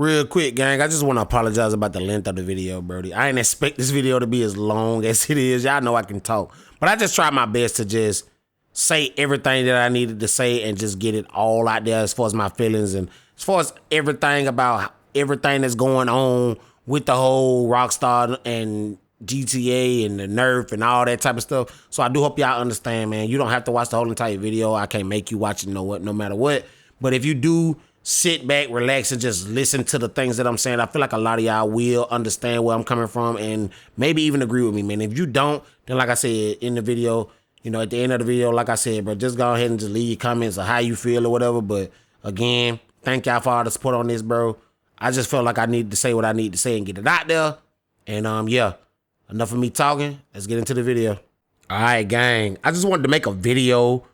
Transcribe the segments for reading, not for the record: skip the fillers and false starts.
Real quick, gang, I just want to apologize about the length of the video, Brody. I didn't expect this video to be as long as it is. Y'all know I can talk. But I just tried my best to just say everything that I needed to say and just get it all out there as far as my feelings and as far as everything about everything that's going on with the whole Rockstar and GTA and the Nerf and all that type of stuff. So I do hope y'all understand, man. You don't have to watch the whole entire video. I can't make you watch it no matter what. But if you do sit back, relax, and just listen to the things that I'm saying, I feel like a lot of y'all will understand where I'm coming from and maybe even agree with me, man. If you don't, then like I said in the video, at the end of the video, like I said, bro, just go ahead and just leave your comments of how you feel or whatever. But again, thank y'all for all the support on this, bro. I just felt like I needed to say what I need to say and get it out there. And yeah, enough of me talking. Let's get into the video. All right, gang. I just wanted to make a video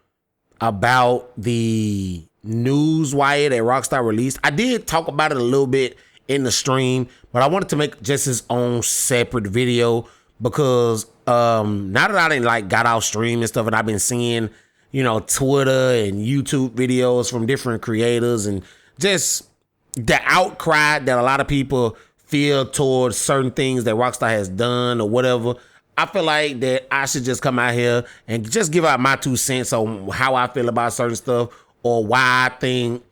about the news wire that Rockstar released. I did talk about it a little bit in the stream, but I wanted to make just its own separate video because now that I didn't got out stream and stuff, and I've been seeing, Twitter and YouTube videos from different creators and just the outcry that a lot of people feel towards certain things that Rockstar has done or whatever. I feel like that I should just come out here and just give out my 2 cents on how I feel about certain stuff or why I think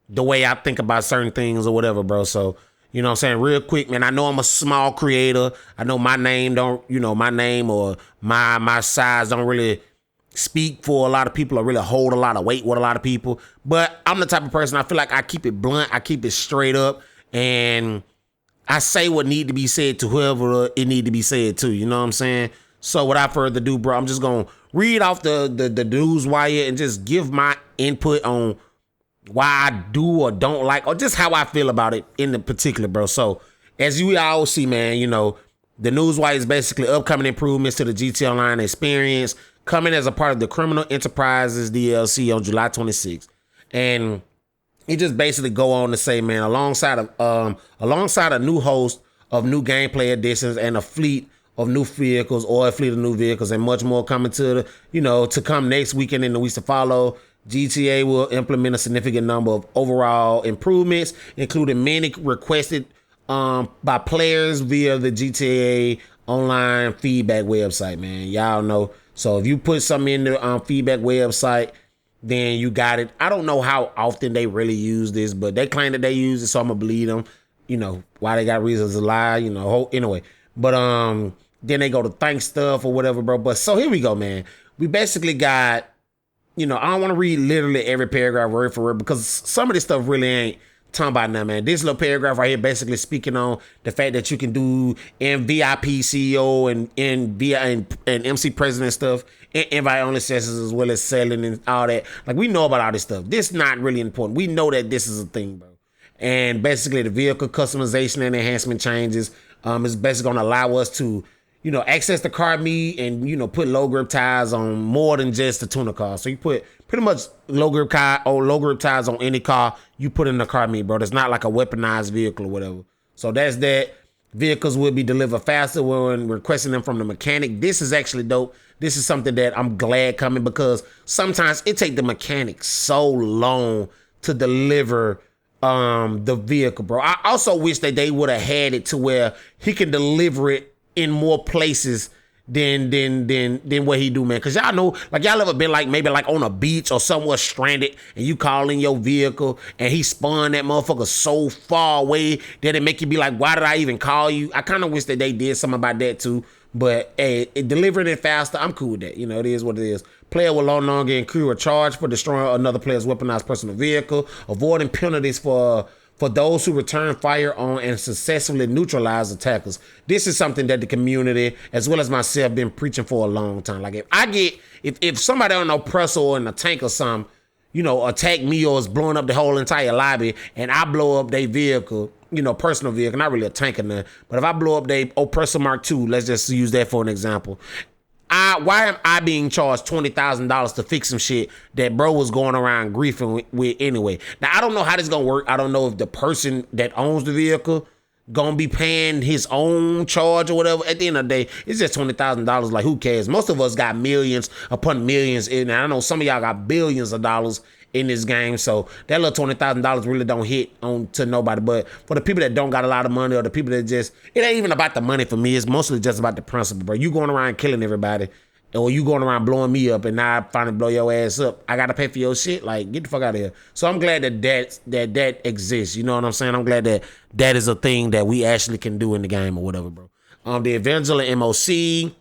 the way I think about certain things or whatever, bro. So, you know what I'm saying? Real quick, man, I know I'm a small creator. I know my name my name or my size don't really speak for a lot of people or really hold a lot of weight with a lot of people. But I'm the type of person, I feel like I keep it blunt. I keep it straight up. And I say what need to be said to whoever it need to be said to. You know what I'm saying? So without further ado, bro, I'm just going to read off the news wire and just give my input on why I do or don't like, or just how I feel about it in the particular, bro. So as you all see, man, the news wire is basically upcoming improvements to the GTA Online experience coming as a part of the Criminal Enterprises DLC on July 26th. And he just basically go on to say, man, alongside a new host of new gameplay additions and a fleet of new vehicles and much more coming to to come next weekend in the weeks to follow, GTA will implement a significant number of overall improvements, including many requested by players via the GTA Online feedback website, man. Y'all know. So if you put something in the feedback website, then you got it. I don't know how often they really use this, but they claim that they use it, so I'm gonna believe them. Why they got reasons to lie, anyway. But then they go to thank stuff or whatever, bro. But so here we go, man. We basically got, I don't want to read literally every paragraph word for word because some of this stuff really ain't talking about nothing, man. This little paragraph right here basically speaking on the fact that you can do VIP CEO and MC president stuff, and invite only sessions as well as selling and all that. Like, we know about all this stuff. This is not really important. We know that this is a thing, bro. And basically the vehicle customization and enhancement changes is basically going to allow us to access the car meat and, put low grip tires on more than just the tuner car. So you put pretty much low grip tires on any car you put in the car meat, bro. It's not like a weaponized vehicle or whatever. So that's that. Vehicles will be delivered faster when requesting them from the mechanic. This is actually dope. This is something that I'm glad coming because sometimes it take the mechanic so long to deliver the vehicle, bro. I also wish that they would have had it to where he can deliver it in more places than what he do, man. Cause y'all know, y'all ever been maybe on a beach or somewhere stranded and you call in your vehicle and he spun that motherfucker so far away that it make you be like, why did I even call you? I kind of wish that they did something about that too. But hey, delivering it faster, I'm cool with that. It is what it is. Player will no longer incur a charge for destroying another player's weaponized personal vehicle, avoiding penalties for those who return fire on and successfully neutralize attackers. This is something that the community, as well as myself, been preaching for a long time. Like, if somebody on an oppressor or in a tank or something, attack me or is blowing up the whole entire lobby and I blow up their vehicle, personal vehicle, not really a tank or nothing, but if I blow up their Oppressor Mk, let's just use that for an example. Why am I being charged $20,000 to fix some shit that bro was going around griefing with anyway? Now, I don't know how this is going to work. I don't know if the person that owns the vehicle going to be paying his own charge or whatever. At the end of the day, it's just $20,000. Like, who cares? Most of us got millions upon millions in. And I know some of y'all got billions of dollars in this game. So that little $20,000 really don't hit on to nobody. But for the people that don't got a lot of money, or the people that just, it ain't even about the money for me. It's mostly just about the principle, bro. You going around killing everybody, or you going around blowing me up, and now I finally blow your ass up. I gotta pay for your shit. Like, get the fuck out of here. So I'm glad that exists. You know what I'm saying? I'm glad that is a thing that we actually can do in the game or whatever, bro. The Avenger and MOC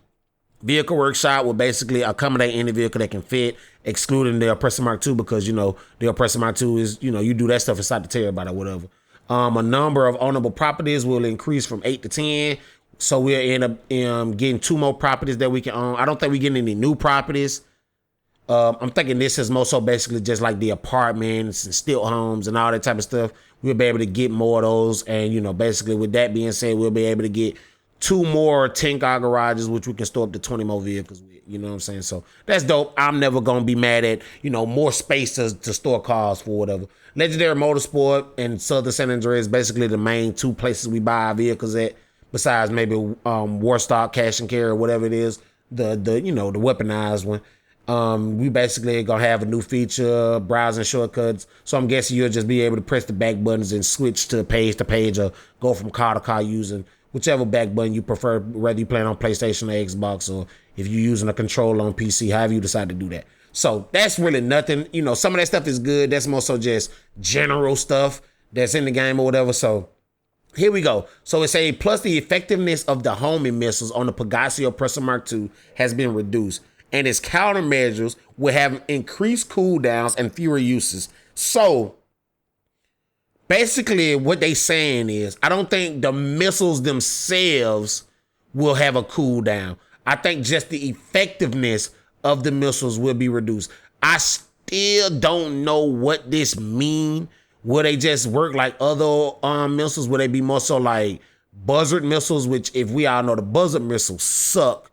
vehicle workshop will basically accommodate any vehicle that can fit, excluding the Oppressor Mk, because, you know, the Oppressor Mk is, you know, you do that stuff inside the Terabyte or whatever. A number of ownable properties will increase from 8 to 10. So we'll end up getting 2 more properties that we can own. I don't think we're getting any new properties. I'm thinking this is more so basically just like the apartments and stilt homes and all that type of stuff. We'll be able to get more of those. And, you know, basically with that being said, we'll be able to get 2 more 10-car garages, which we can store up to 20 more vehicles with. You know what I'm saying? So that's dope. I'm never going to be mad at, you know, more space to store cars for whatever. Legendary Motorsport and Southern San Andreas is basically the main 2 places we buy our vehicles at, besides maybe Warstock, Cash and Carry, or whatever it is, the you know, the weaponized one. We basically going to have a new feature, browsing shortcuts. So I'm guessing you'll just be able to press the back buttons and switch to page, or go from car to car using whichever back button you prefer, whether you playing on PlayStation or Xbox, or if you're using a controller on PC, however you decide to do that. So that's really nothing. You know, some of that stuff is good. That's more so just general stuff that's in the game or whatever. So here we go. So it's a plus the effectiveness of the homing missiles on the Pegasus Oppressor Mk has been reduced, and its countermeasures will have increased cooldowns and fewer uses. So basically, what they saying is, I don't think the missiles themselves will have a cooldown. I think just the effectiveness of the missiles will be reduced. I still don't know what this mean. Will they just work like other missiles? Will they be more so like buzzard missiles, which, if we all know, the buzzard missiles suck.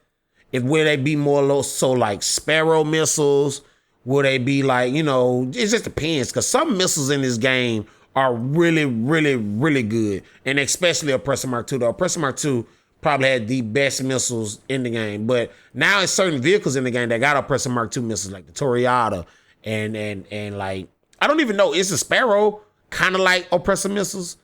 Will they be more so like Sparrow missiles? Will they be like, you know, it just depends, because some missiles in this game are really, really, really good. And especially Oppressor Mk. The Oppressor Mk probably had the best missiles in the game. But now it's certain vehicles in the game that got Oppressor Mk missiles, like the Toyota and like, I don't even know, is the Sparrow kind of like Oppressor missiles?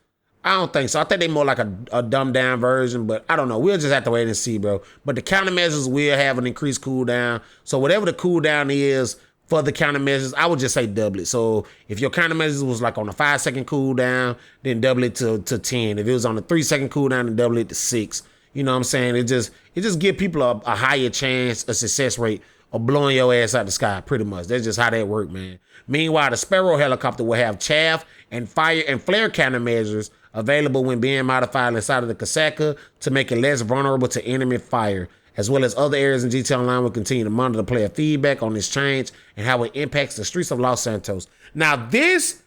I don't think so. I think they more like a dumbed down version, but I don't know. We'll just have to wait and see, bro. But the countermeasures will have an increased cooldown. So whatever the cooldown is for the countermeasures, I would just say double it. So if your countermeasures was like on a 5-second cooldown, then double it to 10. If it was on a 3-second cooldown, then double it to 6. You know what I'm saying? It just give people a higher chance, a success rate of blowing your ass out the sky, pretty much. That's just how that work, man. Meanwhile, the Sparrow Helicopter will have chaff and fire and flare countermeasures available when being modified inside of the Kasaka to make it less vulnerable to enemy fire, as well as other areas in GTA Online. Will continue to monitor player feedback on this change and how it impacts the streets of Los Santos. Now, this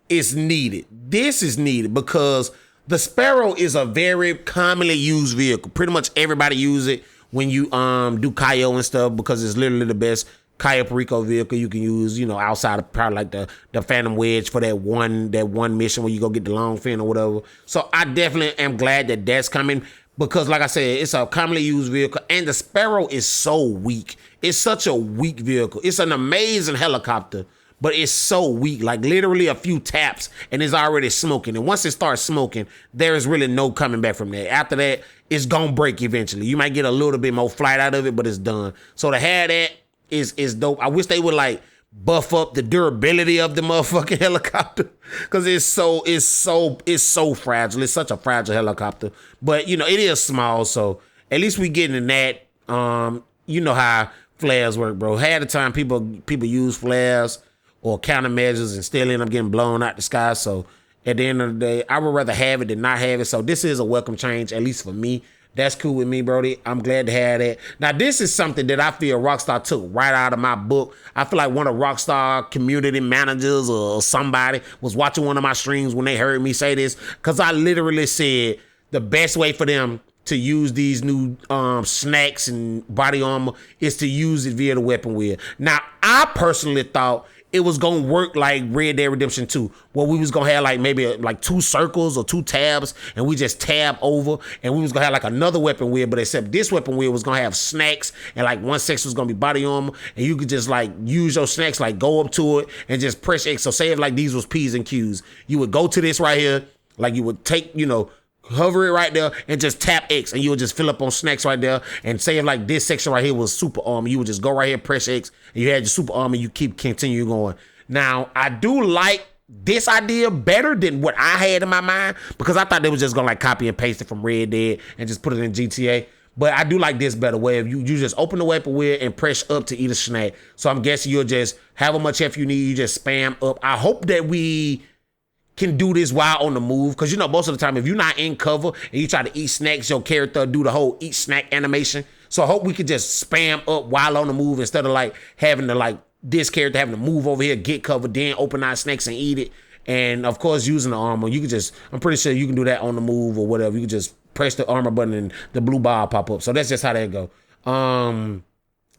is needed. This is needed because the Sparrow is a very commonly used vehicle. Pretty much everybody use it when you do Cayo and stuff, because it's literally the best Cayo Perico vehicle you can use, you know, outside of probably like the Phantom Wedge for that one mission where you go get the long fin or whatever. So I definitely am glad that that's coming, because like I said, it's a commonly used vehicle, and the Sparrow is so weak. It's such a weak vehicle. It's an amazing helicopter, but it's so weak. Like literally a few taps and it's already smoking. And once it starts smoking, there is really no coming back from that. After that, it's gonna break eventually. You might get a little bit more flight out of it, but it's done. So to have that is dope. I wish they would like buff up the durability of the motherfucking helicopter, because it's so fragile. It's such a fragile helicopter. But you know, it is small, so at least we getting in that. You know how flares work, bro. Half the time people use flares or countermeasures and still end up getting blown out the sky. So at the end of the day, I would rather have it than not have it. So this is a welcome change, at least for me. That's cool with me, Brody. I'm glad to have that. Now, this is something that I feel Rockstar took right out of my book. I feel like one of Rockstar community managers or somebody was watching one of my streams when they heard me say this, because I literally said the best way for them to use these new snacks and body armor is to use it via the weapon wheel. Now, I personally thought it was gonna work like Red Dead Redemption 2, where we was gonna have like maybe like 2 circles or 2 tabs, and we just tab over, and we was gonna have like another weapon wheel, but except this weapon wheel was gonna have snacks, and like one section was gonna be body armor, and you could just like use your snacks, like go up to it and just press X. So say if like these was P's and Q's, you would go to this right here, like you would take, hover it right there and just tap X, and you would just fill up on snacks right there. And say if like this section right here was super armor, you would just go right here, press X, and you had your super armor, you continue going. Now, I do like this idea better than what I had in my mind, because I thought they was just gonna like copy and paste it from Red Dead and just put it in GTA. But I do like this better, where if you just open the weapon wheel and press up to eat a snack. So I'm guessing you'll just however much F you need, you just spam up. I hope that we can do this while on the move, because most of the time if you're not in cover and you try to eat snacks, your character do the whole eat snack animation. So I hope we could just spam up while on the move, instead of like having to like this character having to move over here, get cover, then open our snacks and eat it. And of course, using the armor, you can just, I'm pretty sure you can do that on the move or whatever. You can just press the armor button and the blue bar pop up. So that's just how that go.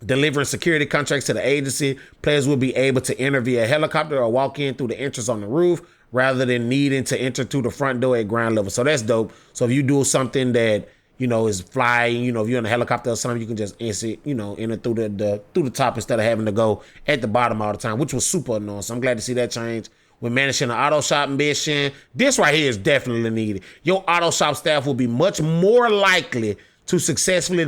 Delivering security contracts to the agency, players will be able to enter via helicopter or walk in through the entrance on the roof, rather than needing to enter through the front door at ground level. So that's dope. So if you do something that, is flying, if you're in a helicopter or something, you can just enter through the top instead of having to go at the bottom all the time, which was super annoying. So I'm glad to see that change. When managing an auto shop mission, this right here is definitely needed. Your auto shop staff will be much more likely to successfully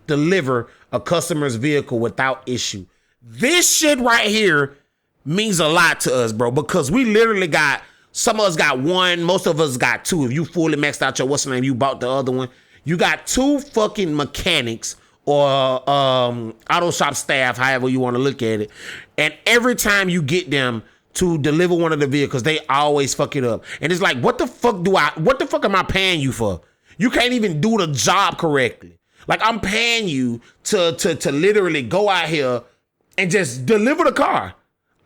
deliver a customer's vehicle without issue. This shit right here means a lot to us, bro, because we literally got, some of us got 1, most of us got 2. If you fully maxed out your you bought the other one. You got 2 fucking mechanics or auto shop staff, however you want to look at it. And every time you get them to deliver one of the vehicles, they always fuck it up. And it's like, what the fuck am I paying you for? You can't even do the job correctly. Like, I'm paying you to literally go out here and just deliver the car.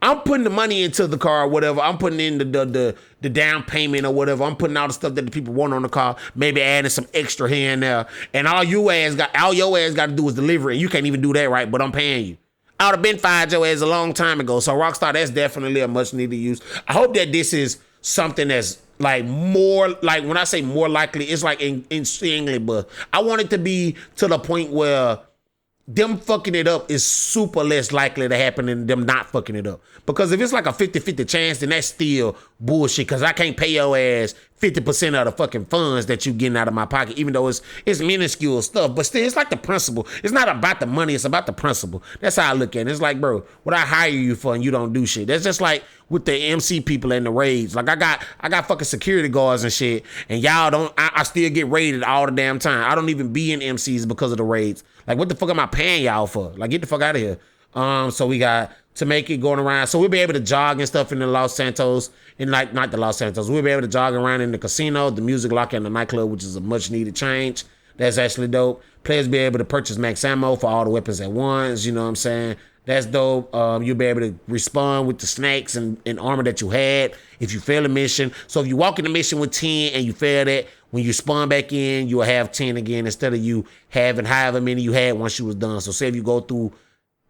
I'm putting the money into the car or whatever. I'm putting in the down payment or whatever. I'm putting all the stuff that the people want on the car, maybe adding some extra here and there. And all your ass got to do is deliver it. You can't even do that right, but I'm paying you. I would have been fired your ass a long time ago. So Rockstar, that's definitely a much needed use. I hope that this is something that's like more, like when I say more likely, it's like insanely, but I want it to be to the point where them fucking it up is super less likely to happen than them not fucking it up. Because if it's like a 50-50 chance, then that's still bullshit, because I can't pay your ass 50% of the fucking funds that you getting out of my pocket, even though it's minuscule stuff. But still, it's like the principle. It's not about the money, it's about the principle. That's how I look at it. It's like, bro, what I hire you for and you don't do shit. That's just like with the MC people and the raids. Like I got fucking security guards and shit, and y'all don't, I still get raided all the damn time. I don't even be in MCs because of the raids. Like, what the fuck am I paying y'all for? Like, get the fuck out of here. So we got to make it going around. So we'll be able to jog and stuff in the Los Santos, in like, not the Los Santos. We'll be able to jog around in the casino, the music locker, and the nightclub, which is a much needed change. That's actually dope. Players be able to purchase max ammo for all the weapons at once. You know what I'm saying? That's dope. You'll be able to respond with the snacks and armor that you had if you fail a mission. So if you walk in the mission with 10 and you fail that, when you spawn back in, you'll have 10 again instead of you having however many you had once you was done. So say if you go through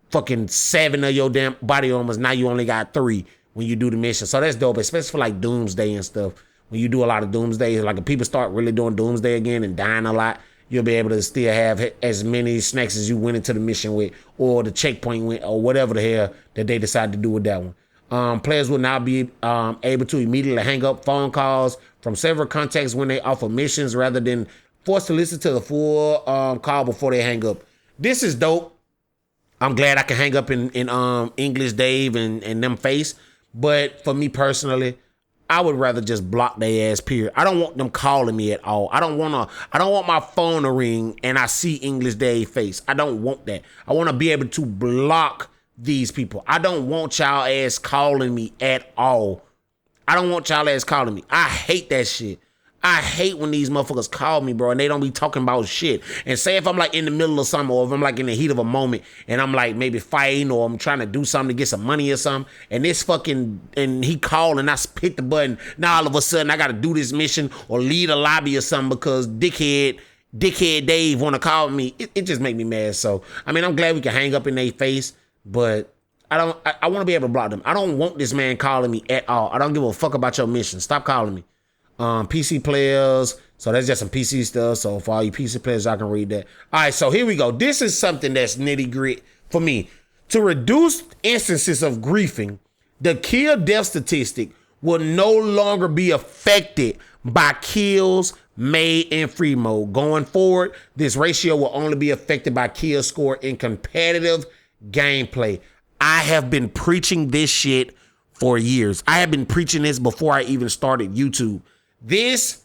fucking 7 of your damn body armors, now you only got 3 when you do the mission. So that's dope, especially for like Doomsday and stuff. When you do a lot of Doomsday, like if people start really doing Doomsday again and dying a lot, you'll be able to still have as many snacks as you went into the mission with, or the checkpoint with, or whatever the hell that they decide to do with that one. Players will now be able to immediately hang up phone calls from several contacts when they offer missions, rather than forced to listen to the full call before they hang up. This is dope. I'm glad I can hang up in English Dave and them face. But for me personally, I would rather just block their ass, period. I don't want them calling me at all. I don't want my phone to ring and I see English Dave face. I don't want that. I want to be able to block these people. I don't want y'all ass calling me at all. I don't want y'all ass calling me. I hate that shit. I hate when these motherfuckers call me, bro, and they don't be talking about shit. And say if I'm like in the middle of something, or if I'm like in the heat of a moment and I'm like maybe fighting, or I'm trying to do something to get some money or something, and and he called and I hit the button, now all of a sudden I gotta do this mission or lead a lobby or something because dickhead Dave wanna call me. It just make me mad. So I mean, I'm glad we can hang up in their face, but I want to be able to block them. I don't want this man calling me at all. I don't give a fuck about your mission. Stop calling me. PC players. So that's just some PC stuff. So for all you PC players, I can read that. All right, so here we go. This is something that's nitty gritty for me. To reduce instances of griefing, the kill death statistic will no longer be affected by kills made in free mode. Going forward, this ratio will only be affected by kill score in competitive gameplay. I have been preaching this shit for years. I have been preaching this before I even started YouTube. This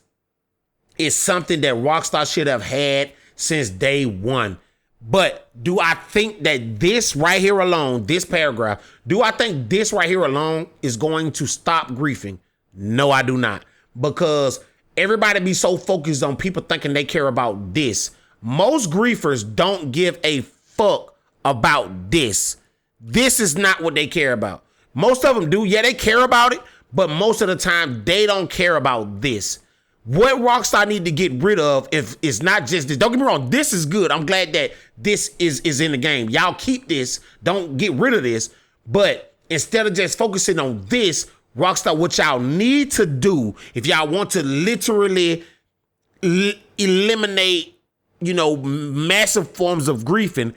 is something that Rockstar should have had since day one. But do I think that this right here alone, this paragraph, do I think this right here alone is going to stop griefing? No, I do not. Because everybody be so focused on people thinking they care about this. Most griefers don't give a fuck about this. This is not what they care about. Most of them do. Yeah, they care about it. But most of the time, they don't care about this. What Rockstar need to get rid of if it's not just this. Don't get me wrong. This is good. I'm glad that this is in the game. Y'all keep this. Don't get rid of this. But instead of just focusing on this, Rockstar, what y'all need to do if y'all want to literally eliminate, massive forms of griefing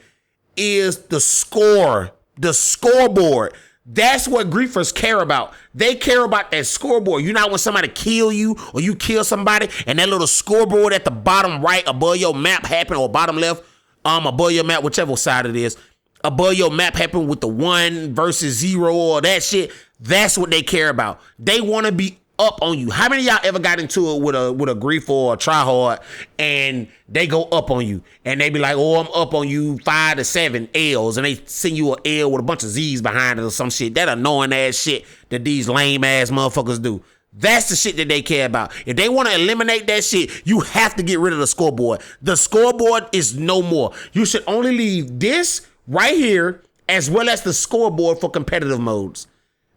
is the score, the scoreboard. That's what griefers care about. They care about that scoreboard. You know when somebody kill you or you kill somebody and that little scoreboard at the bottom right above your map happen, or bottom left, above your map, whichever side it is, above your map happen with the 1 versus 0 or that shit. That's what they care about. They want to be up on you. How many of y'all ever got into it with a griefer or a tryhard and they go up on you and they be like, oh, I'm up on you 5 to 7 L's, and they send you an L with a bunch of Z's behind it or some shit. That annoying ass shit that these lame ass motherfuckers do. That's the shit that they care about. If they want to eliminate that shit, you have to get rid of the scoreboard. The scoreboard is no more. You should only leave this right here as well as the scoreboard for competitive modes.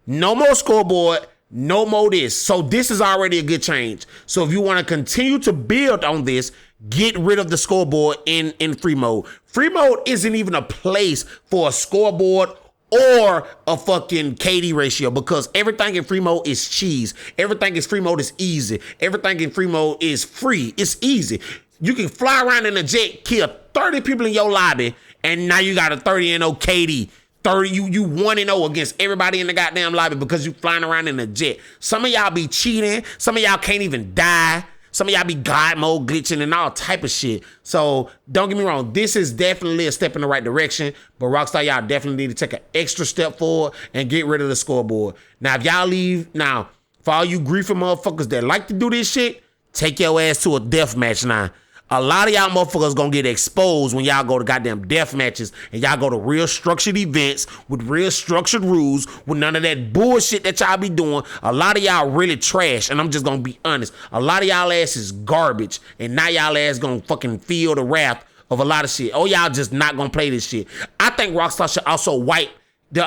No more scoreboard. No more this. So this is already a good change. So if you want to continue to build on this, get rid of the scoreboard in free mode. Free mode isn't even a place for a scoreboard or a fucking KD ratio, because everything in free mode is cheese. Everything in free mode is easy. Everything in free mode is free. It's easy. You can fly around in a jet, kill 30 people in your lobby, and now you got a 30-0 KD. 30, you 1-0 against everybody in the goddamn lobby because you flying around in a jet. Some of y'all be cheating. Some of y'all can't even die. Some of y'all be God mode glitching and all type of shit. So don't get me wrong. This is definitely a step in the right direction. But Rockstar, y'all definitely need to take an extra step forward and get rid of the scoreboard. Now, if y'all leave, now, for all you griefing motherfuckers that like to do this shit, take your ass to a death match now. A lot of y'all motherfuckers gonna get exposed when y'all go to goddamn death matches and y'all go to real structured events with real structured rules with none of that bullshit that y'all be doing. A lot of y'all really trash, and I'm just gonna be honest. A lot of y'all ass is garbage, and now y'all ass gonna fucking feel the wrath of a lot of shit. Oh, y'all just not gonna play this shit. I think Rockstar should also wipe the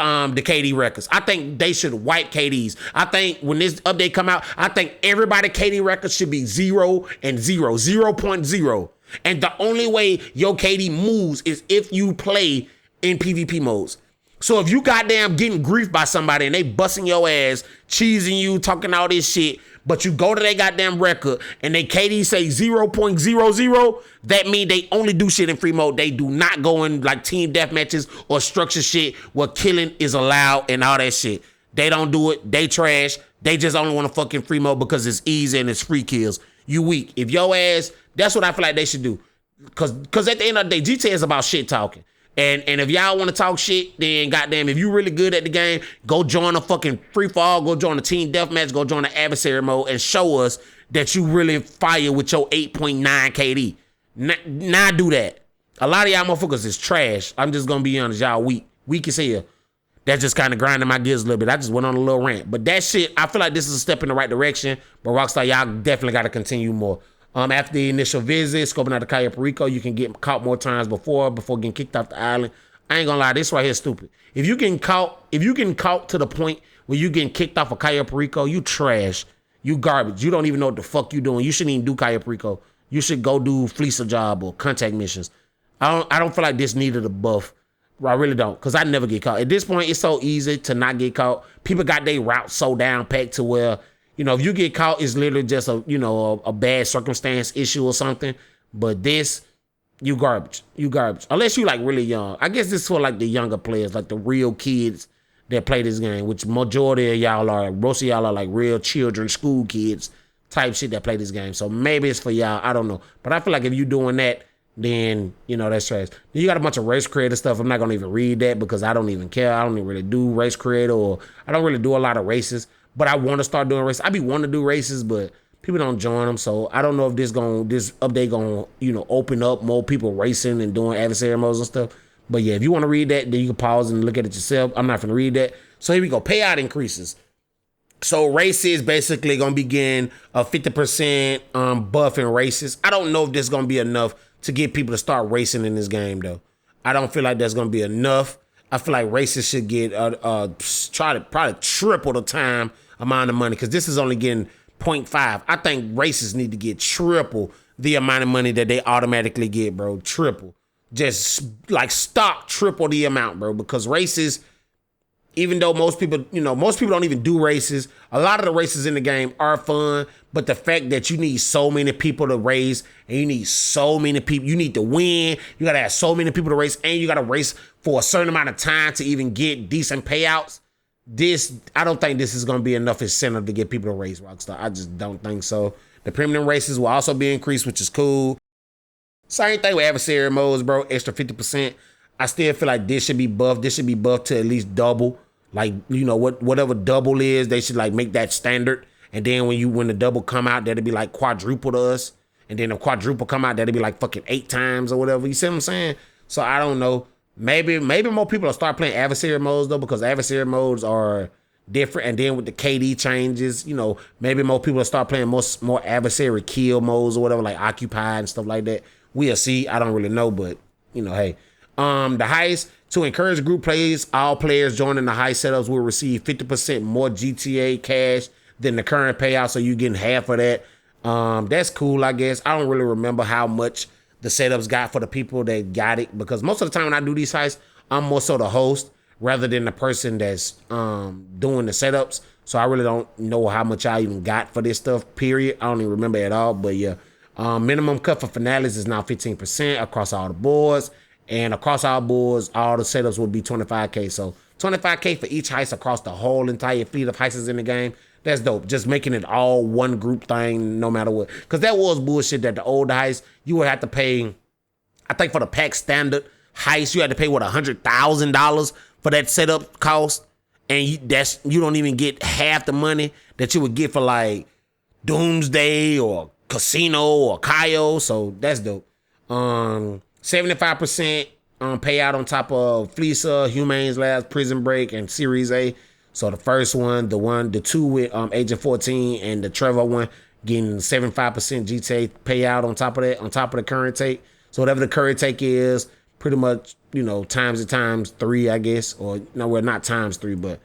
KD records. I think they should wipe KDs. I think when this update come out, I think everybody KD records should be 0 and 0, 0.0. And the only way your KD moves is if you play in PvP modes. So if you goddamn getting griefed by somebody and they busting your ass, cheesing you, talking all this shit, but you go to their goddamn record and they KD say 0.00, that mean they only do shit in free mode. They do not go in like team death matches or structure shit where killing is allowed and all that shit. They don't do it. They trash. They just only want to fucking free mode because it's easy and it's free kills. You weak. If your ass, that's what I feel like they should do. Cause at the end of the day, GTA is about shit talking. And if y'all want to talk shit, then goddamn, if you really good at the game, go join a fucking free for all, go join a team deathmatch, go join the adversary mode, and show us that you really fire with your 8.9 KD. Now do that. A lot of y'all motherfuckers is trash. I'm just gonna be honest, y'all weak. Weak as hell. That's just kind of grinding my gears a little bit. I just went on a little rant. But that shit, I feel like this is a step in the right direction. But Rockstar, y'all definitely got to continue more. After the initial visit, scoping out the Cayo Perico, you can get caught more times before getting kicked off the island. I ain't gonna lie, this right here is stupid. If you getting caught to the point where you getting kicked off of Cayo Perico, you trash. You garbage. You don't even know what the fuck you doing. You shouldn't even do Cayo Perico. You should go do Fleece a job or contact missions. I don't feel like this needed a buff. I really don't, because I never get caught. At this point, it's so easy to not get caught. People got their route so down packed to where, if you get caught, it's literally just a bad circumstance issue or something. But this, you garbage. You garbage. Unless you like really young. I guess this is for like the younger players, like the real kids that play this game, which majority of y'all are, most of y'all are like real children, school kids type shit that play this game. So maybe it's for y'all. I don't know. But I feel like if you doing that, then, that's trash. Then you got a bunch of race creator stuff. I'm not going to even read that because I don't even care. I don't even really do race creator, or I don't really do a lot of races. But I want to start doing races. I be wanting to do races, but people don't join them. So I don't know if this update going open up more people racing and doing adversary modes and stuff. But yeah, if you want to read that, then you can pause and look at it yourself. I'm not going to read that. So here we go. Payout increases. So races basically going to begin a 50% buff in races. I don't know if this is going to be enough to get people to start racing in this game, though. I don't feel like that's going to be enough. I feel like races should get try to probably triple the time amount of money, because this is only getting 0.5. I think races need to get triple the amount of money that they automatically get, bro. Triple. Just like stock triple the amount, bro, because races, even though most people don't even do races, a lot of the races in the game are fun, but the fact that you need so many people to race, and you need so many people, you need to win, you gotta have so many people to race, and you gotta race for a certain amount of time to even get decent payouts. I don't think this is gonna be enough incentive to get people to race, Rockstar. I just don't think so. The premium races will also be increased, which is cool. Same thing with adversary modes, bro. Extra 50%. I still feel like this should be buffed. This should be buffed to at least double. Like, whatever double is, they should like make that standard. And then when the double come out, that'll be like quadruple to us. And then if quadruple come out, that'll be like fucking 8 times or whatever. You see what I'm saying? So I don't know. Maybe more people will start playing adversary modes though, because adversary modes are different. And then with the KD changes, maybe more people will start playing more adversary kill modes or whatever, like occupy and stuff like that. We'll see. I don't really know, but hey. The heist, to encourage group plays, all players joining the heist setups will receive 50% more GTA cash than the current payout, so you're getting half of that. That's cool, I guess. I don't really remember how much the setups got for the people that got it, because most of the time when I do these heists, I'm more so the host rather than the person that's doing the setups. So I really don't know how much I even got for this stuff, period. I don't even remember at all, but yeah. Minimum cut for finales is now 15% across all the boards. And across all boards, all the setups will be 25K. So 25K for each heist across the whole entire fleet of heists in the game. That's dope. Just making it all one group thing no matter what. Because that was bullshit that the old heist, you would have to pay, I think for the pack standard heist, you had to pay, $100,000 for that setup cost. And you don't even get half the money that you would get for like Doomsday or Casino or Cayo. So that's dope. 75% payout on top of Fleeca, Humane's Labs, Prison Break, and Series A. So the first one, the two with Agent 14 and the Trevor one getting 75% GTA payout on top of that, on top of the current take. So whatever the current take is, pretty much, times it times 3, I guess. Or no, well, not times 3, but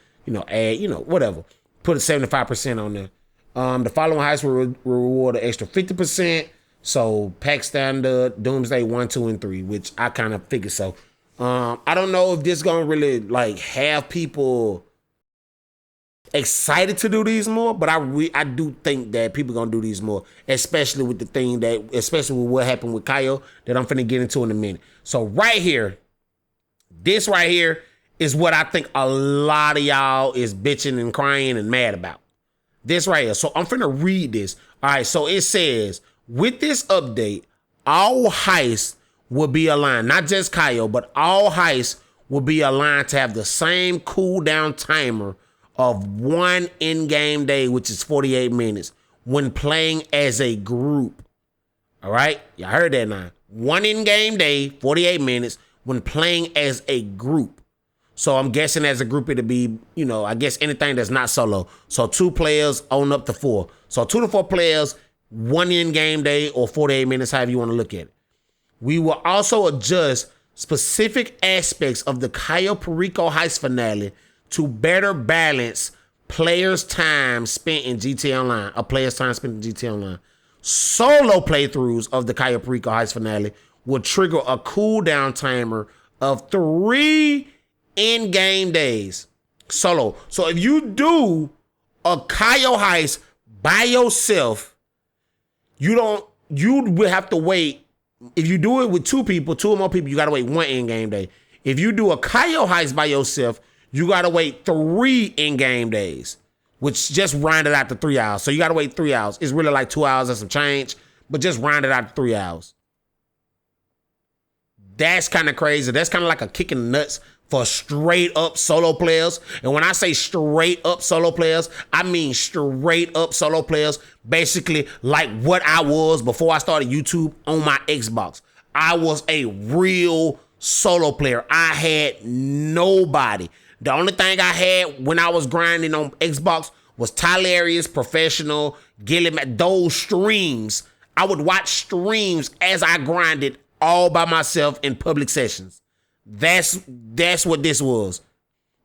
add, whatever. Put a 75% on there. The following heists will reward an extra 50%. So pack standard, Doomsday 1, 2, and 3, which I kind of figured so. I don't know if this gonna really like have people excited to do these more, but I do think that people gonna do these more, especially with especially with what happened with Cayo that I'm finna get into in a minute. So this right here is what I think a lot of y'all is bitching and crying and mad about. This right here. So I'm finna read this. All right. So it says, with this update, all heists will be aligned, not just Cayo, but all heists will be aligned to have the same cooldown timer of 1 in-game day, which is 48 minutes, when playing as a group. All right? Y'all heard that now. 1 in-game day, 48 minutes, when playing as a group. So I'm guessing as a group it'll be, I guess anything that's not solo. So 2 players on up to 4. So 2 to 4 players, 1 in-game day or 48 minutes, however you want to look at it. We will also adjust specific aspects of the Cayo Perico Heist finale to better balance players' time spent in GTA Online, a player's time spent in GTA Online. Solo playthroughs of the Cayo Perico Heist finale will trigger a cooldown timer of 3 in-game days solo. So if you do a Cayo heist by yourself, you will have to wait. If you do it with 2 or more people, you gotta wait 1 in-game day. If you do a Cayo heist by yourself, you gotta wait 3 in-game days, which just rounded out to 3 hours. So you gotta wait 3 hours. It's really like 2 hours and some change, but just rounded out to 3 hours. That's kind of crazy. That's kind of like a kick in the nuts for straight up solo players. And when I say straight up solo players, I mean straight up solo players, basically like what I was before I started YouTube on my Xbox. I was a real solo player. I had nobody. The only thing I had when I was grinding on Xbox was Tylarious, Professional, Gilly, those streams. I would watch streams as I grinded all by myself in public sessions. That's what this was.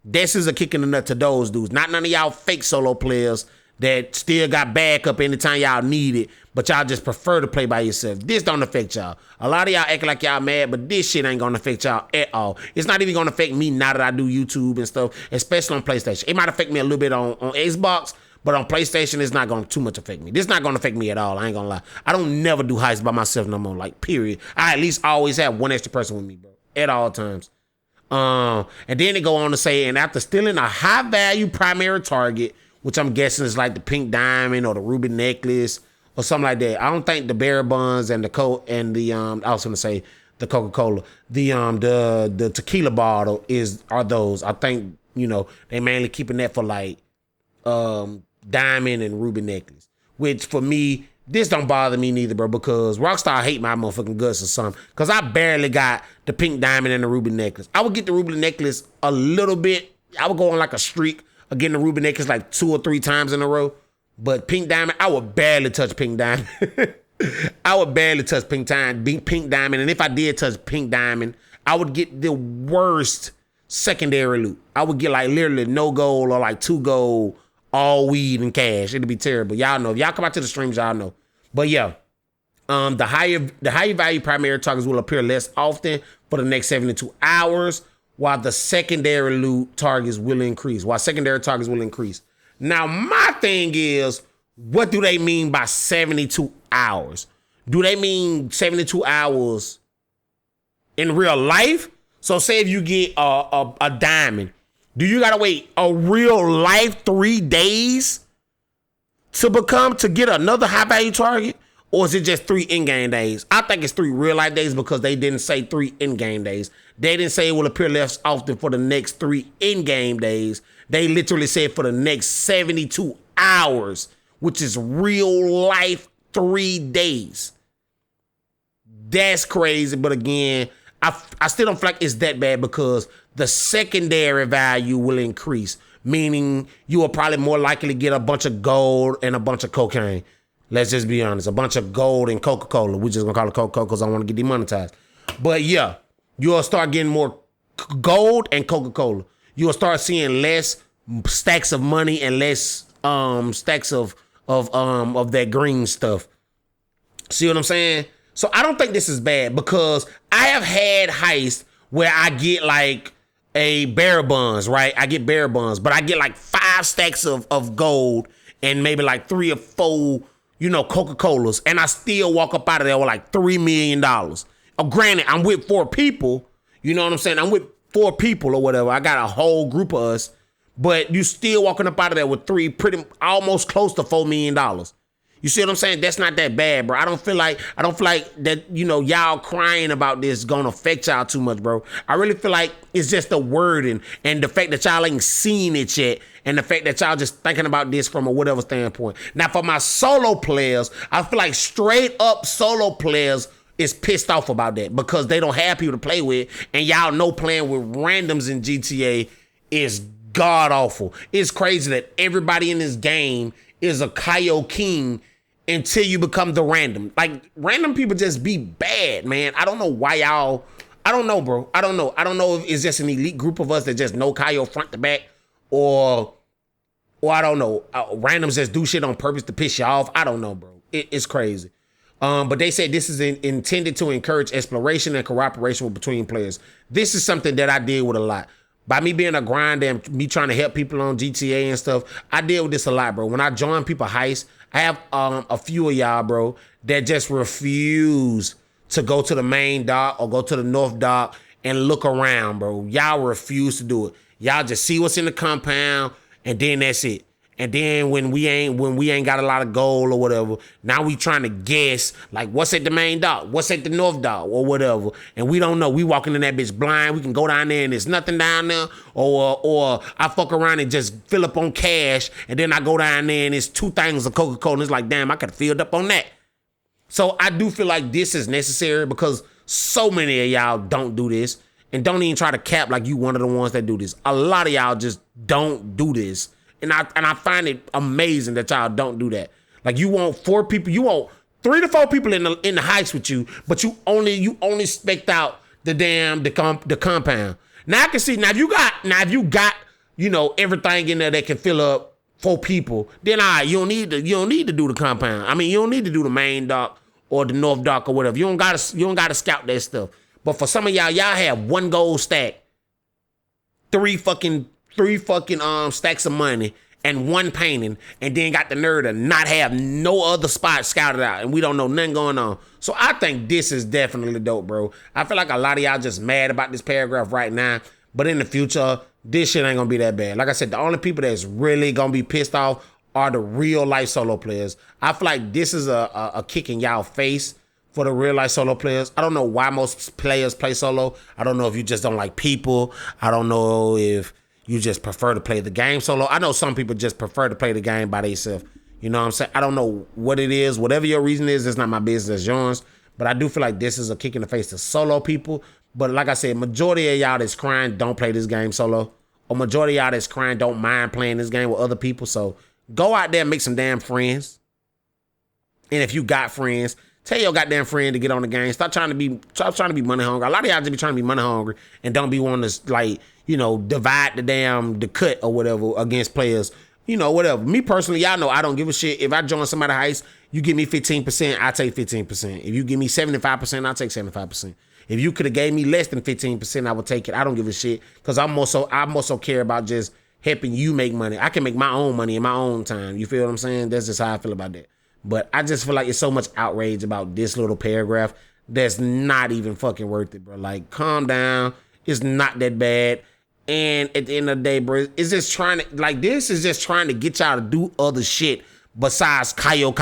This is a kick in the nut to those dudes. Not none of y'all fake solo players that still got backup anytime y'all need it, but y'all just prefer to play by yourself. This don't affect y'all. A lot of y'all acting like y'all mad, but this shit ain't gonna affect y'all at all. It's not even gonna affect me now that I do YouTube and stuff, especially on PlayStation. It might affect me a little bit on Xbox, but on PlayStation, it's not gonna too much affect me. This is not gonna affect me at all. I ain't gonna lie. I don't never do heists by myself no more, like, period. I at least always have one extra person with me, bro, at all times. And then they go on to say, and after stealing a high value primary target, which I'm guessing is like the pink diamond or the ruby necklace or something like that. I don't think the berry buns and I was gonna say the Coca-Cola, the tequila bottle are those. I think, they mainly keeping that for like diamond and ruby necklace, which for me, this don't bother me neither, bro, because Rockstar hate my motherfucking guts or something, because I barely got the pink diamond and the ruby necklace. I would get the ruby necklace a little bit. I would go on like a streak of getting the ruby necklace like 2 or 3 times in a row, but pink diamond, I would barely touch pink diamond. I would barely touch pink diamond, and if I did touch pink diamond, I would get the worst secondary loot. I would get like literally no gold or like 2 gold, all weed and cash. It'd be terrible. Y'all know. If y'all come out to the streams, y'all know. But yeah, the higher value primary targets will appear less often for the next 72 hours, while the secondary loot targets will increase. Now, my thing is, what do they mean by 72 hours? Do they mean 72 hours in real life? So say if you get a diamond, do you gotta wait a real life 3 days to get another high value target? Or is it just 3 in-game days? I think it's 3 real life days because they didn't say 3 in-game days. They didn't say it will appear less often for the next 3 in-game days. They literally said for the next 72 hours, which is real life 3 days. That's crazy. But again, I still don't feel like it's that bad because the secondary value will increase, meaning you will probably more likely get a bunch of gold and a bunch of cocaine. Let's just be honest. A bunch of gold and Coca-Cola. We're just going to call it Coca-Cola because I want to get demonetized. But yeah, you'll start getting more gold and Coca-Cola. You'll start seeing less stacks of money and less stacks of that green stuff. See what I'm saying? So I don't think this is bad because I have had heists where I get like a bear buns, right? I get bear buns, but I get like 5 stacks of gold and maybe like 3 or 4, Coca-Colas, and I still walk up out of there with like $3 million. Granted, I'm with 4 people, you know what I'm saying? I'm with 4 people or whatever. I got a whole group of us, but you still walking up out of there with almost close to $4 million. You see what I'm saying? That's not that bad, bro. I don't feel like that, y'all crying about this gonna affect y'all too much, bro. I really feel like it's just the wording and the fact that y'all ain't seen it yet and the fact that y'all just thinking about this from a whatever standpoint. Now, for my solo players, I feel like straight up solo players is pissed off about that because they don't have people to play with, and y'all know playing with randoms in GTA is god awful. It's crazy that everybody in this game is a Cayo King until you become the random. Like, random people just be bad, man. I don't know why y'all... I don't know, bro. I don't know. I don't know if it's just an elite group of us that just know Cayo front to back, or I don't know. Randoms just do shit on purpose to piss you off. I don't know, bro. It's crazy. But they said this is intended to encourage exploration and cooperation between players. This is something that I deal with a lot. By me being a grinder and me trying to help people on GTA and stuff, I deal with this a lot, bro. When I join people heist, I have a few of y'all, bro, that just refuse to go to the main dock or go to the north dock and look around, bro. Y'all refuse to do it. Y'all just see what's in the compound and then that's it. And then when we ain't got a lot of gold or whatever, now we trying to guess like what's at the main dock, what's at the north dock or whatever, and we don't know. We walking in that bitch blind. We can go down there and there's nothing down there, or I fuck around and just fill up on cash, and then I go down there and it's 2 things of Coca-Cola, and it's like, damn, I could have filled up on that. So I do feel like this is necessary because so many of y'all don't do this and don't even try to cap like you one of the ones that do this. A lot of y'all just don't do this. And I find it amazing that y'all don't do that. Like you want 4 people, you want 3 to 4 people in the heist with you, but you only spec out the compound. Now I can see if you got everything in there that can fill up 4 people, then you don't need to do the compound. I mean, you don't need to do the main dock or the north dock or whatever. You don't gotta scout that stuff. But for some of y'all have 1 gold stack, 3 fucking stacks of money and 1 painting, and then got the nerve to not have no other spot scouted out, and we don't know nothing going on. So I think this is definitely dope, bro. I feel like a lot of y'all just mad about this paragraph right now, but in the future, this shit ain't gonna be that bad. Like I said, the only people that's really gonna be pissed off are the real life solo players. I feel like this is a kick in y'all face for the real life solo players. I don't know why most players play solo. I don't know if you just don't like people. I don't know if you just prefer to play the game solo. I know some people just prefer to play the game by themselves. You know what I'm saying? I don't know what it is. Whatever your reason is, it's not my business, it's yours. But I do feel like this is a kick in the face to solo people. But like I said, majority of y'all that's crying don't play this game solo. Or majority of y'all that's crying don't mind playing this game with other people. So go out there and make some damn friends. And if you got friends, tell your goddamn friend to get on the game. Stop trying to be money hungry. A lot of y'all just be trying to be money hungry and don't be wanting to divide the cut or whatever against players. Whatever. Me personally, y'all know I don't give a shit. If I join somebody heist, you give me 15%, I take 15%. If you give me 75%, I'll take 75%. If you could have gave me less than 15%, I would take it. I don't give a shit because I'm also care about just helping you make money. I can make my own money in my own time. You feel what I'm saying? That's just how I feel about that. But I just feel like it's so much outrage about this little paragraph that's not even fucking worth it, bro. Like, calm down. It's not that bad. And at the end of the day, bro, it's just trying to get y'all to do other shit besides Cayo.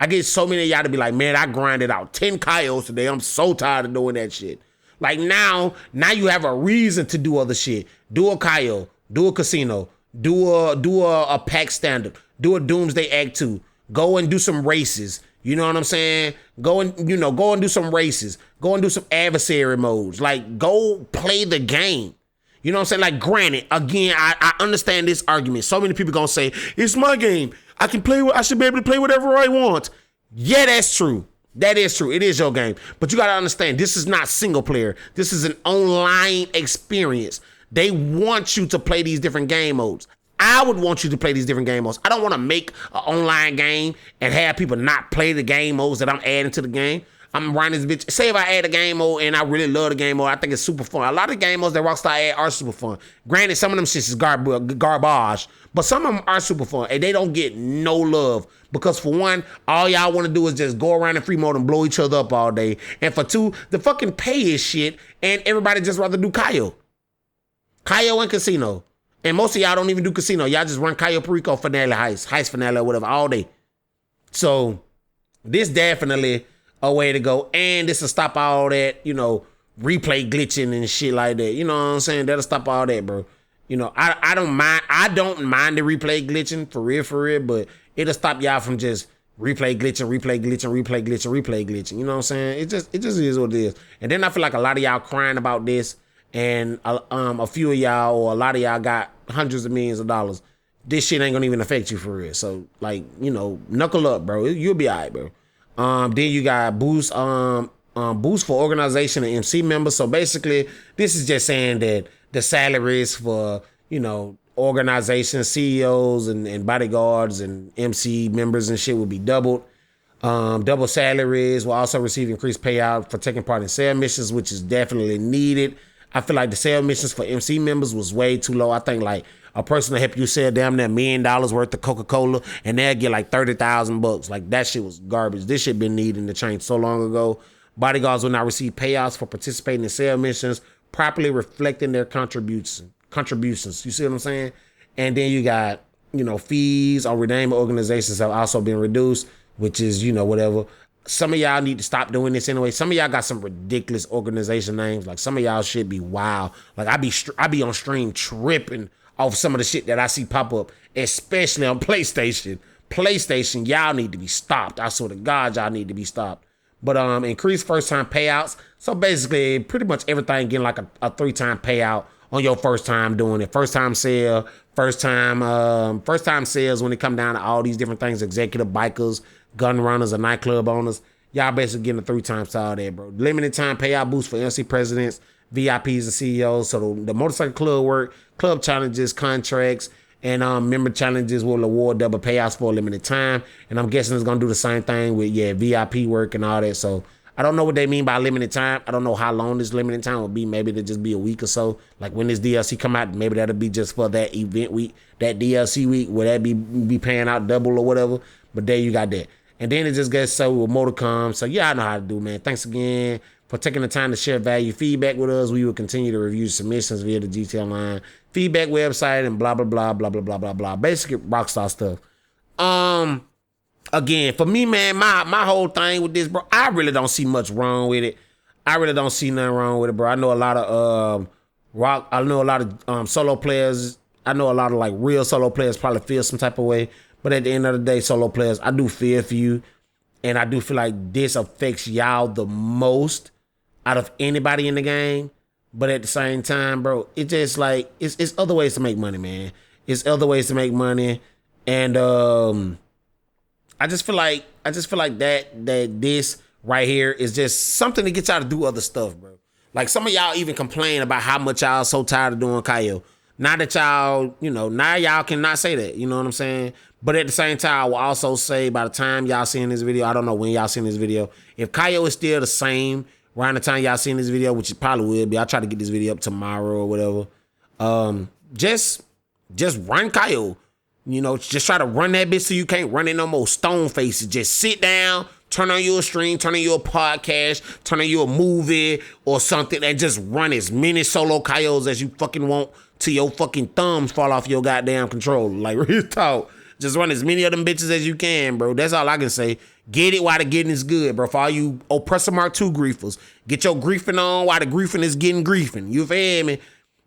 I get so many of y'all to be like, man, I grinded out 10 Cayos today. I'm so tired of doing that shit. Like now you have a reason to do other shit. Do a Cayo, do a casino, do a pack standard, do a Doomsday Act 2, go and do some races. You know what I'm saying? Go and do some races. Go and do some adversary modes. Like, go play the game. You know what I'm saying? Like, granted, again, I understand this argument. So many people gonna say, it's my game. I should be able to play whatever I want. Yeah, that's true. That is true. It is your game. But you gotta understand, this is not single player. This is an online experience. They want you to play these different game modes. I would want you to play these different game modes. I don't want to make an online game and have people not play the game modes that I'm adding to the game. I'm running this bitch. Say if I add a game mode and I really love the game mode, I think it's super fun. A lot of game modes that Rockstar add are super fun. Granted, some of them shits is garbage, but some of them are super fun and they don't get no love because for one, all y'all want to do is just go around in free mode and blow each other up all day. And for two, the fucking pay is shit and everybody just rather do Cayo and casino. And most of y'all don't even do casino. Y'all just run Cayo Perico finale heist finale or whatever all day. So this definitely a way to go. And this will stop all that, replay glitching and shit like that. You know what I'm saying? That'll stop all that, bro. I don't mind the replay glitching for real, but it'll stop y'all from just replay glitching. You know what I'm saying? It just is what it is. And then I feel like a lot of y'all crying about this. And a few of y'all or a lot of y'all got hundreds of millions of dollars. This shit ain't gonna even affect you for real. So like, knuckle up, bro. You'll be all right, bro. Then you got boost for organization and MC members. So basically, this is just saying that the salaries for, organizations, CEOs and bodyguards and MC members and shit will be doubled. Double salaries will also receive increased payout for taking part in sale missions, which is definitely needed. I feel like the sale missions for MC members was way too low. I think like a person to help you sell damn near $1 million worth of Coca-Cola and they'll get like $30,000. Like that shit was garbage. This shit been needing to change so long ago. Bodyguards will now receive payouts for participating in sale missions, properly reflecting their contributions. You see what I'm saying? And then you got, fees on redeeming organizations have also been reduced, which is, whatever. Some of y'all need to stop doing this anyway. Some of y'all got some ridiculous organization names. Like some of y'all shit be wild. Like I be on stream tripping off some of the shit that I see pop up, especially on PlayStation. PlayStation, y'all need to be stopped. I swear to God, y'all need to be stopped. But increased first-time payouts. So basically, pretty much everything getting like a 3-time payout on your first time doing it. First-time sale, first-time sales when it come down to all these different things, executive bikers, gun runners, and nightclub owners. Y'all basically getting a 3-time all there, bro. Limited time payout boost for MC presidents, VIPs, and CEOs. So the motorcycle club work, club challenges, contracts, and member challenges will award double payouts for a limited time. And I'm guessing it's going to do the same thing with, VIP work and all that. So I don't know what they mean by limited time. I don't know how long this limited time will be. Maybe it'll just be a week or so. Like when this DLC come out, maybe that'll be just for that event week, that DLC week, where that be paying out double or whatever. But there you got that. And then it just gets so with Motorcom. So yeah, I know how to do, man. Thanks again for taking the time to share value feedback with us. We will continue to review submissions via the GTL line, feedback website, and blah, blah, blah, blah, blah, blah, blah, blah. Basically, Rockstar stuff. Again, for me, man, my whole thing with this, bro, I really don't see much wrong with it. I really don't see nothing wrong with it, bro. I know a lot of solo players. I know a lot of like real solo players probably feel some type of way. But at the end of the day, solo players, I do feel for you. And I do feel like this affects y'all the most out of anybody in the game. But at the same time, bro, it's just like, it's other ways to make money, man. It's other ways to make money. And I just feel like that this right here is just something to get y'all to do other stuff, bro. Like some of y'all even complain about how much y'all so tired of doing Cayo. Now that y'all, now y'all cannot say that, you know what I'm saying? But at the same time, I will also say by the time y'all seeing this video, I don't know when y'all seeing this video, if Cayo is still the same around the time y'all seeing this video, which it probably will be, I'll try to get this video up tomorrow or whatever. Just run Cayo. Just try to run that bitch so you can't run it no more stone faces. Just sit down, turn on your stream, turn on your podcast, turn on your movie or something, and just run as many solo Cayos as you fucking want till your fucking thumbs fall off your goddamn controller. Like, real talk. Just run as many of them bitches as you can, bro. That's all I can say. Get it while the getting is good, bro. For all you Oppressor Mk griefers, get your griefing on while the griefing is getting griefing. You feel me?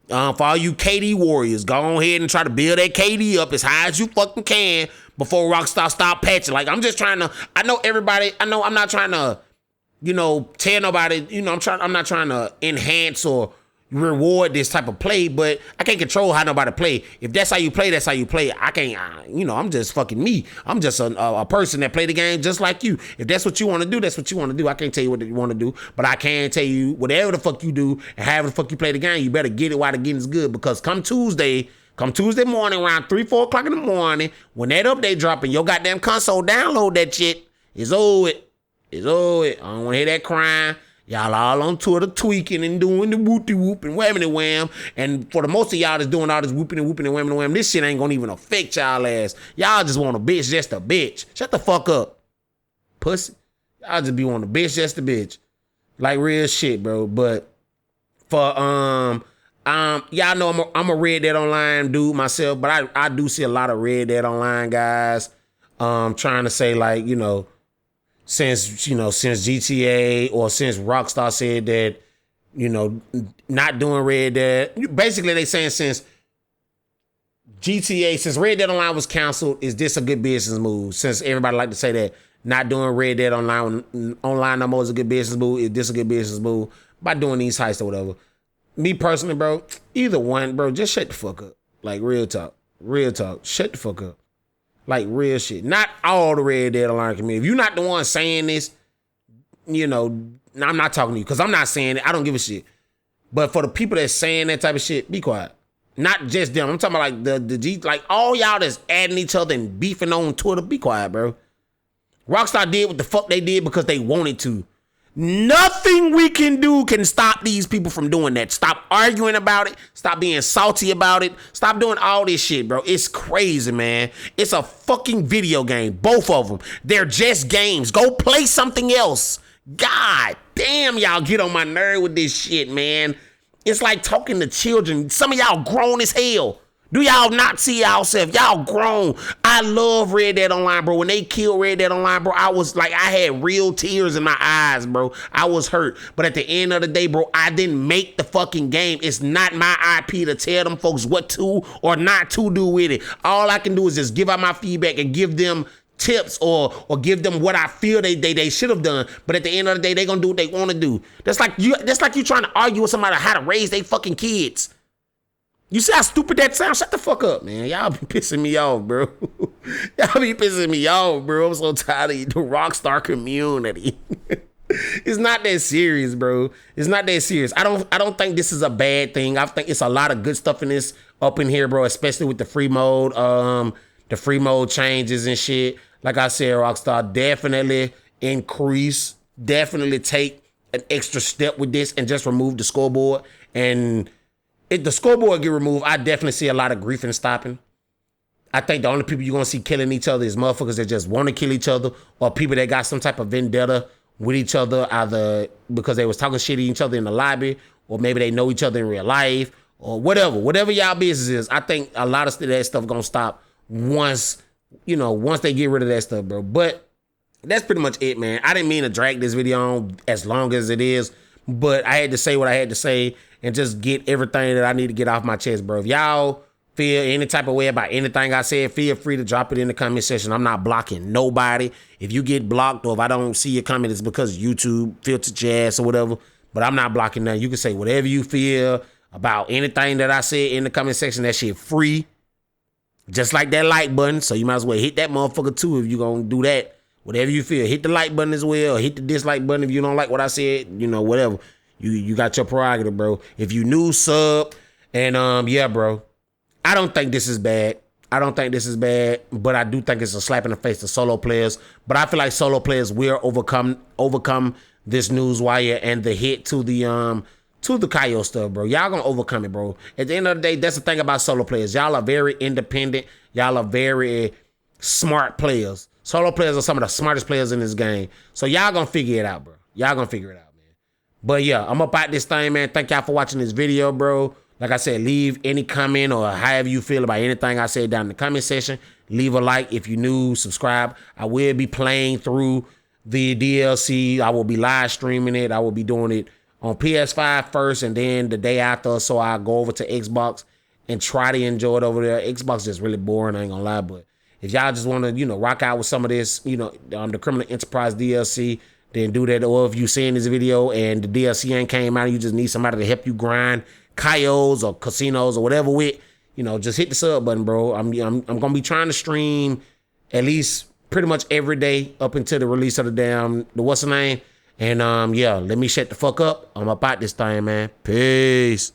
For all you KD warriors, go ahead and try to build that KD up as high as you fucking can before Rockstar stop patching. Like, I'm just trying to, I know I'm not trying to, tell nobody, I'm not trying to enhance or reward this type of play, but I can't control how nobody play. If that's how you play, that's how you play. I can't, I'm just fucking me. I'm just a person that play the game just like you. If that's what you want to do, that's what you want to do. I can't tell you what you want to do, but I can tell you whatever the fuck you do and however the fuck you play the game, you better get it while the getting is good, because come Tuesday morning around 3-4 o'clock in the morning, when that update drop and your goddamn console download that shit, it's over. It's over. I don't want to hear that crying. Y'all all on Twitter tweaking and doing the whoopty whoop and whamming and wham. And for the most of y'all that's doing all this whooping and whooping and whamming and wham, this shit ain't gonna even affect y'all ass. Y'all just want a bitch just a bitch. Shut the fuck up, pussy. Y'all just be wanting a bitch just a bitch. Like real shit, bro. But for y'all know I'm a Red Dead Online dude myself, but I do see a lot of Red Dead Online guys trying to say like, since GTA or since Rockstar said that, not doing Red Dead, basically they saying since Red Dead Online was canceled, is this a good business move? Since everybody like to say that not doing Red Dead Online no more is a good business move, is this a good business move by doing these heists or whatever? Me personally, bro, either one, bro, just shut the fuck up. Like real talk, shut the fuck up. Like real shit. Not all the Red Dead Online community. If you're not the one saying this, I'm not talking to you because I'm not saying it. I don't give a shit. But for the people that's saying that type of shit, be quiet. Not just them. I'm talking about like the G, like all y'all that's adding each other and beefing on Twitter. Be quiet, bro. Rockstar did what the fuck they did because they wanted to. Nothing we can do can stop these people from doing that. Stop arguing about it. Stop being salty about it. Stop doing all this shit, bro. It's crazy, man. It's a fucking video game. Both of them. They're just games. Go play something else. God damn, y'all get on my nerve with this shit, man. It's like talking to children. Some of y'all grown as hell. Do y'all not see yourself? Y'all grown. I love Red Dead Online, bro. When they killed Red Dead Online, bro, I was like, I had real tears in my eyes, bro. I was hurt. But at the end of the day, bro, I didn't make the fucking game. It's not my IP to tell them folks what to or not to do with it. All I can do is just give out my feedback and give them tips or give them what I feel they should have done. But at the end of the day, they gonna do what they want to do. That's like you trying to argue with somebody how to raise their fucking kids. You see how stupid that sounds? Shut the fuck up, man. Y'all be pissing me off, bro. Y'all be pissing me off, bro. I'm so tired of the Rockstar community. It's not that serious, bro. It's not that serious. I don't think this is a bad thing. I think it's a lot of good stuff in this up in here, bro, especially with the free mode, the free mode changes and shit. Like I said, Rockstar definitely increase, definitely take an extra step with this and just remove the scoreboard. And if the scoreboard get removed, I definitely see a lot of grief and stopping. I think the only people you're going to see killing each other is motherfuckers that just want to kill each other or people that got some type of vendetta with each other, either because they was talking shit to each other in the lobby or maybe they know each other in real life or whatever y'all business is. I think a lot of that stuff going to stop once they get rid of that stuff, bro. But that's pretty much it, man. I didn't mean to drag this video on as long as it is, but I had to say what I had to say and just get everything that I need to get off my chest, bro. If y'all feel any type of way about anything I said, feel free to drop it in the comment section. I'm not blocking nobody. If you get blocked or if I don't see your comment, it's because YouTube filtered your ass or whatever. But I'm not blocking nothing. You can say whatever you feel about anything that I said in the comment section. That shit free. Just like that like button. So you might as well hit that motherfucker too if you're going to do that. Whatever you feel. Hit the like button as well. Or hit the dislike button if you don't like what I said. Whatever. You got your prerogative, bro. If you new, sub. And yeah, bro. I don't think this is bad. But I do think it's a slap in the face to solo players. But I feel like solo players will overcome this news wire and the hit to the Cayo stuff, bro. Y'all gonna overcome it, bro. At the end of the day, that's the thing about solo players. Y'all are very independent. Y'all are very smart players. Solo players are some of the smartest players in this game. So y'all gonna figure it out, bro. Y'all gonna figure it out, man. But yeah, I'm up out this thing, man. Thank y'all for watching this video, bro. Like I said, leave any comment or however you feel about anything I said down in the comment section. Leave a like if you're new, subscribe. I will be playing through the DLC. I will be live streaming it. I will be doing it on PS5 first and then the day after. So I'll go over to Xbox and try to enjoy it over there. Xbox is just really boring, I ain't gonna lie. But if y'all just want to, rock out with some of this, the Criminal Enterprise DLC, then do that. Or if you seeing this video and the DLC ain't came out, you just need somebody to help you grind Cayos or casinos or whatever with, just hit the sub button, bro. I'm gonna be trying to stream at least pretty much every day up until the release of the what's the name? And yeah, let me shut the fuck up. I'm about this thing, man. Peace.